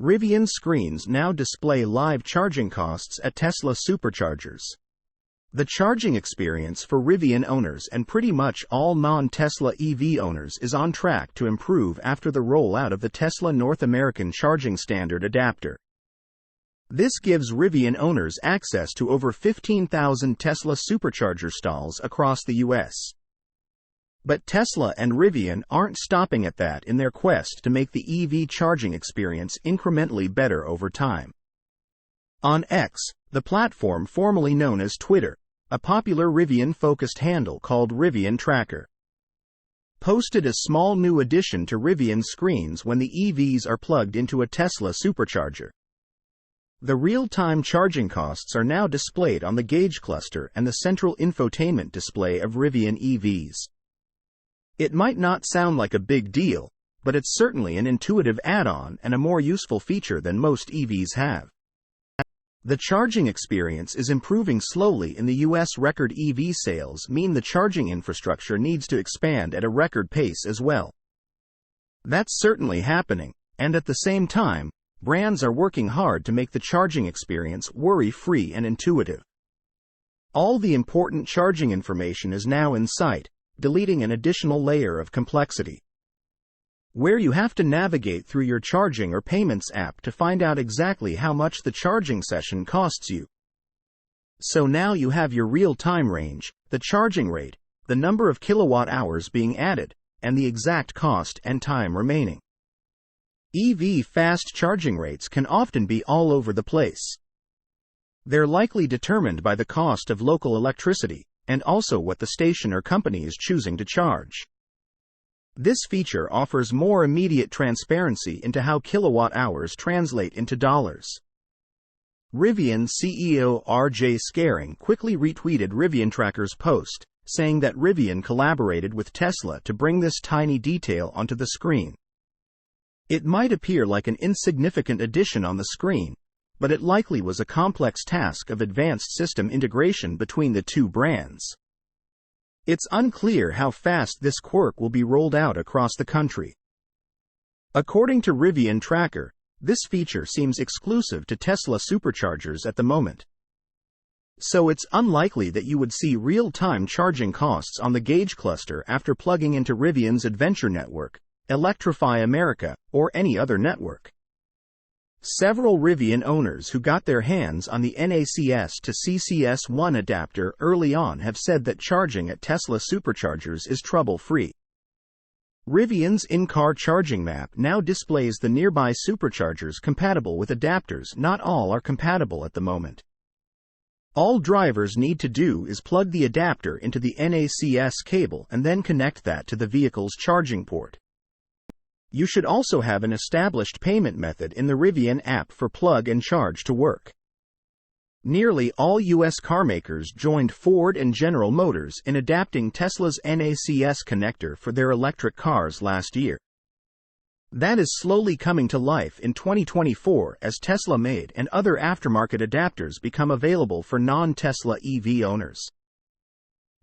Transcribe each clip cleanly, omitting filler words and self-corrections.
Rivian screens now display live charging costs at Tesla Superchargers. The charging experience for Rivian owners and pretty much all non-Tesla EV owners is on track to improve after the rollout of the Tesla North American Charging Standard adapter. This gives Rivian owners access to over 15,000 Tesla Supercharger stalls across the U.S. But Tesla and Rivian aren't stopping at that in their quest to make the EV charging experience incrementally better over time. On X, the platform formerly known as Twitter, a popular Rivian-focused handle called Rivian Tracker posted a small new addition to Rivian screens when the EVs are plugged into a Tesla supercharger. The real-time charging costs are now displayed on the gauge cluster and the central infotainment display of Rivian EVs. It might not sound like a big deal, but it's certainly an intuitive add-on and a more useful feature than most EVs have. The charging experience is improving slowly in the U.S. Record EV sales mean the charging infrastructure needs to expand at a record pace as well. That's certainly happening, and at the same time, brands are working hard to make the charging experience worry-free and intuitive. All the important charging information is now in sight, deleting an additional layer of complexity, where you have to navigate through your charging or payments app to find out exactly how much the charging session costs you. So now you have your real-time range, the charging rate, the number of kilowatt hours being added, and the exact cost and time remaining. EV fast charging rates can often be all over the place. They're likely determined by the cost of local electricity, and also what the station or company is choosing to charge. This feature offers more immediate transparency into how kilowatt hours translate into dollars. Rivian CEO R.J. Scaring quickly retweeted Rivian Tracker's post, saying that Rivian collaborated with Tesla to bring this tiny detail onto the screen. It might appear like an insignificant addition on the screen, but it likely was a complex task of advanced system integration between the two brands. It's unclear how fast this quirk will be rolled out across the country. According to Rivian Tracker, this feature seems exclusive to Tesla Superchargers at the moment. So it's unlikely that you would see real-time charging costs on the gauge cluster after plugging into Rivian's Adventure Network, Electrify America, or any other network. Several Rivian owners who got their hands on the NACS to CCS1 adapter early on have said that charging at Tesla Superchargers is trouble-free. Rivian's in-car charging map now displays the nearby superchargers compatible with adapters. Not all are compatible at the moment. All drivers need to do is plug the adapter into the NACS cable and then connect that to the vehicle's charging port. You should also have an established payment method in the Rivian app for plug and charge to work. Nearly all U.S. carmakers joined Ford and General Motors in adapting Tesla's NACS connector for their electric cars last year. That is slowly coming to life in 2024 as Tesla-made and other aftermarket adapters become available for non-Tesla EV owners.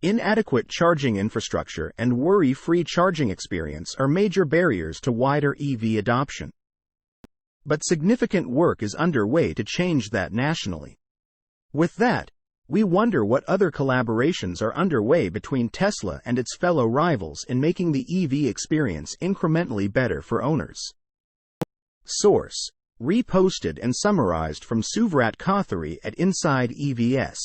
Inadequate charging infrastructure and worry-free charging experience are major barriers to wider EV adoption. But significant work is underway to change that nationally. With that, we wonder what other collaborations are underway between Tesla and its fellow rivals in making the EV experience incrementally better for owners. Source: reposted and summarized from Suvrat Kothari at insideevs.